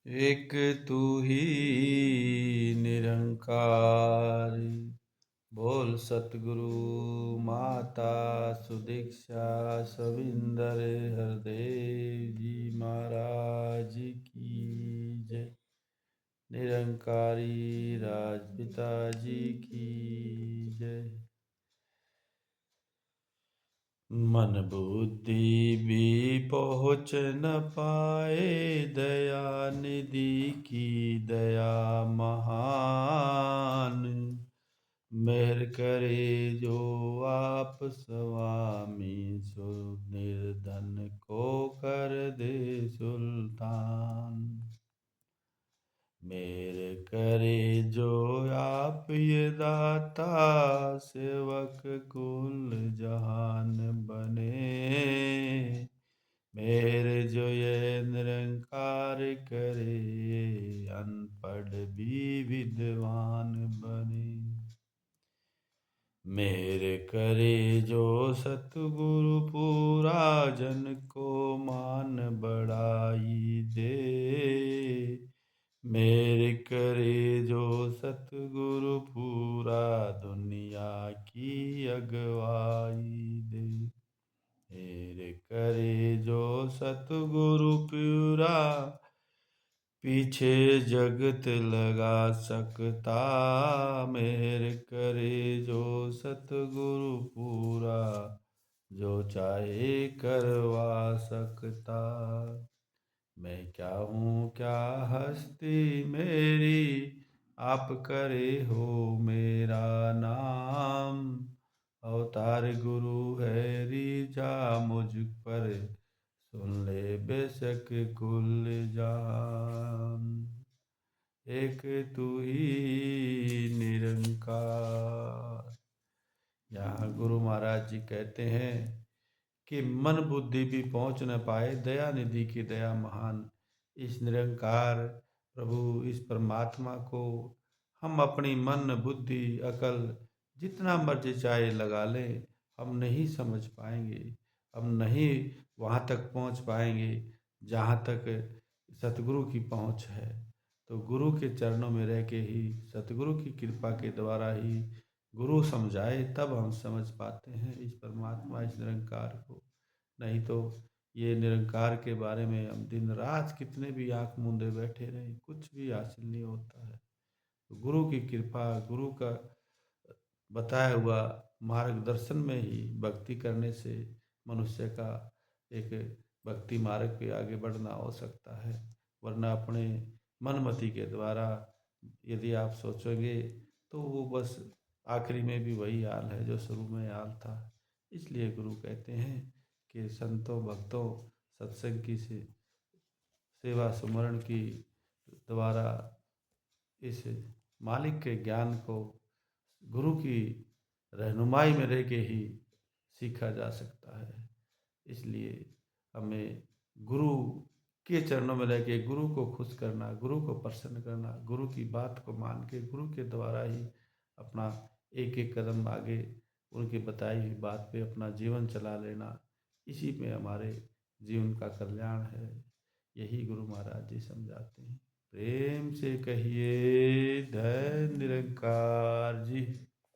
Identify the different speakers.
Speaker 1: एक तू ही निरंकार। बोल सतगुरु माता सुदीक्षा सविंदर हरदेव जी महाराज की जय। निरंकारी राजपिता जी की जय। मन बुद्धि भी पहुँच न पाए, दया निधि की दया महान। मेहर करे जो आप स्वामी, सो निर्धन को कर दे सुल्तान। मेरे करे जो आप ये दाता, सेवक कुल जहान बने। मेरे जो ये निरंकार करे, अनपढ़ भी विद्वान बने। मेरे करे जो सतगुरु पूरा, जन को मान बढ़ाई दे। मेरे करे जो सतगुरु पूरा, दुनिया की अगवाई दे। मेरे करे जो सतगुरु पूरा, पीछे जगत लगा सकता। मेरे करे जो सतगुरु पूरा, जो चाहे करवा सकता। मैं क्या हूँ क्या हस्ती मेरी, आप करे हो मेरा नाम। अवतार गुरु है रीझा मुझ पर, सुन ले बेशक कुल जहान। एक तू ही निरंकार। यहाँ गुरु महाराज जी कहते हैं कि मन बुद्धि भी पहुँच न पाए, दया निधि की दया महान। इस निरंकार प्रभु, इस परमात्मा को हम अपनी मन बुद्धि अकल जितना मर्जी चाहे लगा लें, हम नहीं समझ पाएंगे। हम नहीं वहाँ तक पहुँच पाएंगे जहाँ तक सतगुरु की पहुँच है। तो गुरु के चरणों में रह के ही, सतगुरु की कृपा के द्वारा ही गुरु समझाए, तब हम समझ पाते हैं इस परमात्मा, इस निरंकार को। नहीं तो ये निरंकार के बारे में हम दिन रात कितने भी आंख मूंदे बैठे रहें, कुछ भी हासिल नहीं होता है। तो गुरु की कृपा, गुरु का बताया हुआ मार्गदर्शन में ही भक्ति करने से मनुष्य का एक भक्ति मार्ग पे आगे बढ़ना हो सकता है। वरना अपने मनमति के द्वारा यदि आप सोचोगे तो वो बस आखिरी में भी वही हाल है जो शुरू में हाल था। इसलिए गुरु कहते हैं कि संतों भक्तों सत्संग की सेवा सुमरण की द्वारा इस मालिक के ज्ञान को गुरु की रहनुमाई में रह के ही सीखा जा सकता है। इसलिए हमें गुरु के चरणों में रह के गुरु को खुश करना, गुरु को प्रसन्न करना, गुरु की बात को मान के गुरु के द्वारा ही अपना एक एक कदम आगे उनकी बताई हुई बात पे अपना जीवन चला लेना, इसी में हमारे जीवन का कल्याण है। यही गुरु महाराज जी समझाते हैं। प्रेम से कहिए धन निरंकार जी।